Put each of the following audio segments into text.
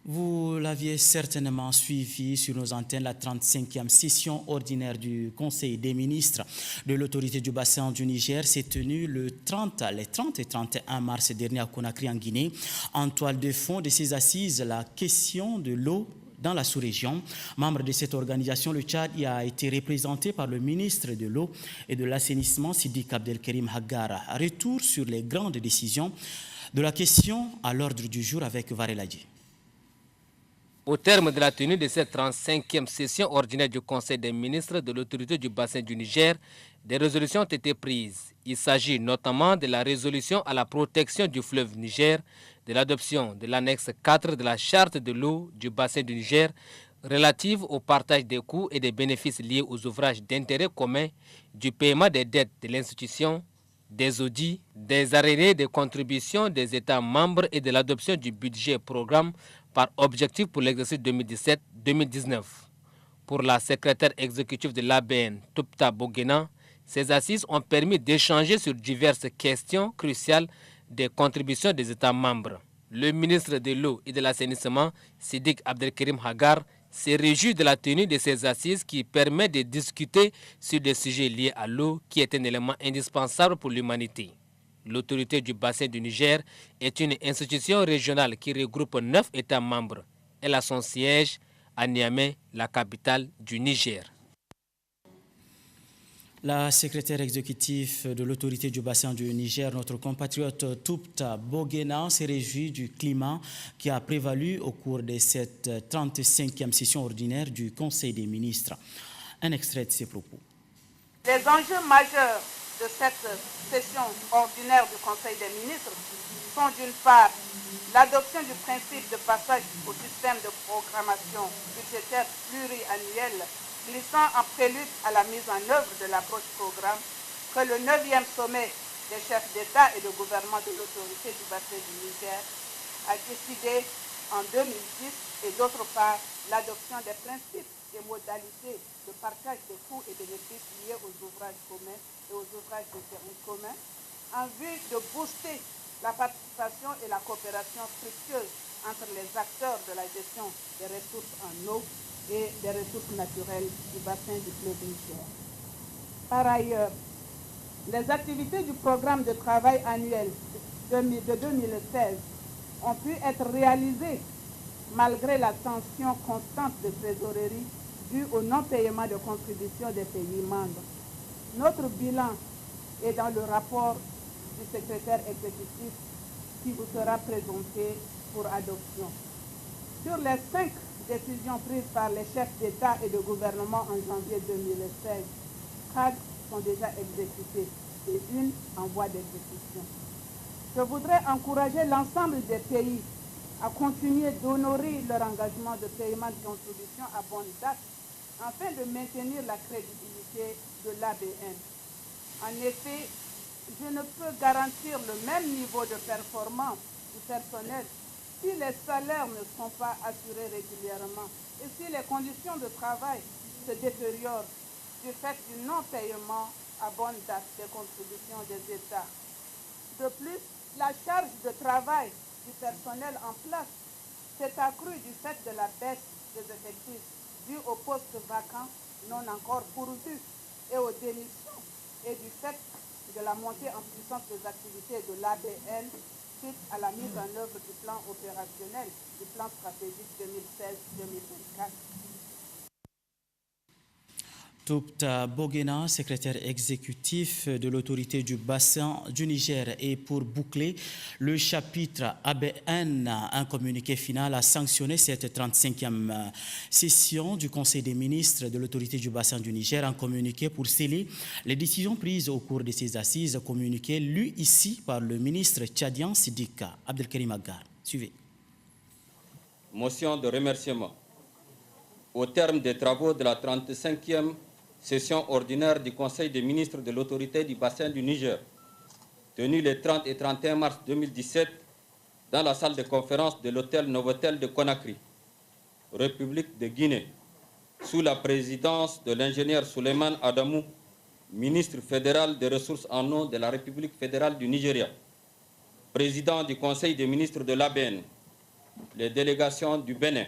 Vous l'aviez certainement suivi sur nos antennes, la 35e session ordinaire du Conseil des ministres de l'autorité du bassin du Niger s'est tenue les 30 et 31 mars dernier à Conakry en Guinée. En toile de fond de ces assises, la question de l'eau dans la sous-région. Membre de cette organisation, le Tchad y a été représenté par le ministre de l'eau et de l'assainissement, Siddiq Abdelkarim Haggara. Retour sur les grandes décisions de la question à l'ordre du jour avec Vareladi. Au terme de la tenue de cette 35e session ordinaire du Conseil des ministres de l'autorité du bassin du Niger, des résolutions ont été prises. Il s'agit notamment de la résolution à la protection du fleuve Niger, de l'adoption de l'annexe 4 de la charte de l'eau du bassin du Niger relative au partage des coûts et des bénéfices liés aux ouvrages d'intérêt commun, du paiement des dettes de l'institution, des audits, des arrêtés de contributions des États membres et de l'adoption du budget programme par objectif pour l'exercice 2017-2019. Pour la secrétaire exécutive de l'ABN, Toupta Bogena, ces assises ont permis d'échanger sur diverses questions cruciales des contributions des États membres. Le ministre de l'eau et de l'assainissement, Siddiq Abdelkarim Haggara, s'est réjoui de la tenue de ces assises qui permet de discuter sur des sujets liés à l'eau qui est un élément indispensable pour l'humanité. L'autorité du bassin du Niger est une institution régionale qui regroupe 9 États membres. Elle a son siège à Niamey, la capitale du Niger. La secrétaire exécutive de l'autorité du bassin du Niger, notre compatriote Toupta Bogena, s'est réjouie du climat qui a prévalu au cours de cette 35e session ordinaire du Conseil des ministres. Un extrait de ses propos. Les enjeux majeurs de cette session ordinaire du Conseil des ministres sont d'une part l'adoption du principe de passage au système de programmation budgétaire pluriannuel glissant en prélude à la mise en œuvre de l'approche programme que le 9e sommet des chefs d'État et de gouvernement de l'autorité du bassin du Niger a décidé en 2010 et d'autre part l'adoption des principes et modalités de partage des coûts et bénéfices liés aux ouvrages communs et aux ouvrages d'intérêt commun en vue de booster la participation et la coopération fructueuse entre les acteurs de la gestion des ressources en eau et des ressources naturelles du bassin du fleuve Niger. Par ailleurs, les activités du programme de travail annuel de 2016 ont pu être réalisées malgré la tension constante de trésorerie due au non-paiement de contributions des pays membres. Notre bilan est dans le rapport du secrétaire exécutif qui vous sera présenté pour adoption. Sur les 5 décisions prises par les chefs d'État et de gouvernement en janvier 2016, 4 sont déjà exécutées et une en voie d'exécution. Je voudrais encourager l'ensemble des pays à continuer d'honorer leur engagement de paiement de contributions à bonne date afin de maintenir la crédibilité de l'ABN. En effet, je ne peux garantir le même niveau de performance du personnel si les salaires ne sont pas assurés régulièrement et si les conditions de travail se détériorent du fait du non-paiement à bonne date des contributions des États. De plus, la charge de travail du personnel en place s'est accrue du fait de la baisse des effectifs due aux postes vacants non encore pourvus et aux démissions et du fait de la montée en puissance des activités de l'ABN suite à la mise en œuvre du plan opérationnel du plan stratégique 2016-2024. Toupta Bogena, secrétaire exécutif de l'autorité du bassin du Niger. Et pour boucler le chapitre ABN, un communiqué final a sanctionné cette 35e session du Conseil des ministres de l'autorité du bassin du Niger. Un communiqué pour sceller les décisions prises au cours de ces assises, communiqué lu ici par le ministre tchadien Siddiq Abdelkarim Haggara. Suivez. Motion de remerciement. Au terme des travaux de la 35e session ordinaire du Conseil des ministres de l'autorité du bassin du Niger, tenue les 30 et 31 mars 2017 dans la salle de conférence de l'hôtel Novotel de Conakry, République de Guinée, sous la présidence de l'ingénieur Souleymane Adamou, ministre fédéral des ressources en eau de la République fédérale du Nigeria, président du Conseil des ministres de l'ABN, les délégations du Bénin,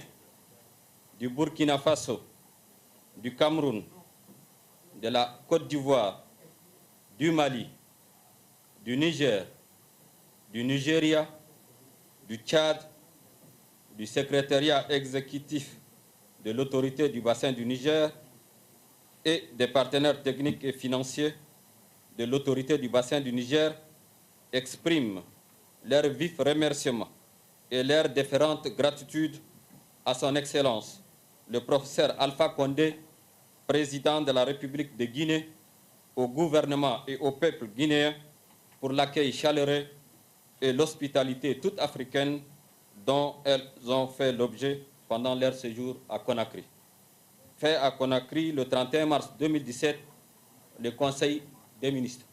du Burkina Faso, du Cameroun, de la Côte d'Ivoire, du Mali, du Niger, du Nigeria, du Tchad, du secrétariat exécutif de l'autorité du bassin du Niger et des partenaires techniques et financiers de l'autorité du bassin du Niger expriment leurs vifs remerciements et leurs différentes gratitudes à son Excellence, le professeur Alpha Condé, président de la République de Guinée, au gouvernement et au peuple guinéen pour l'accueil chaleureux et l'hospitalité toute africaine dont elles ont fait l'objet pendant leur séjour à Conakry. Fait à Conakry le 31 mars 2017, le Conseil des ministres.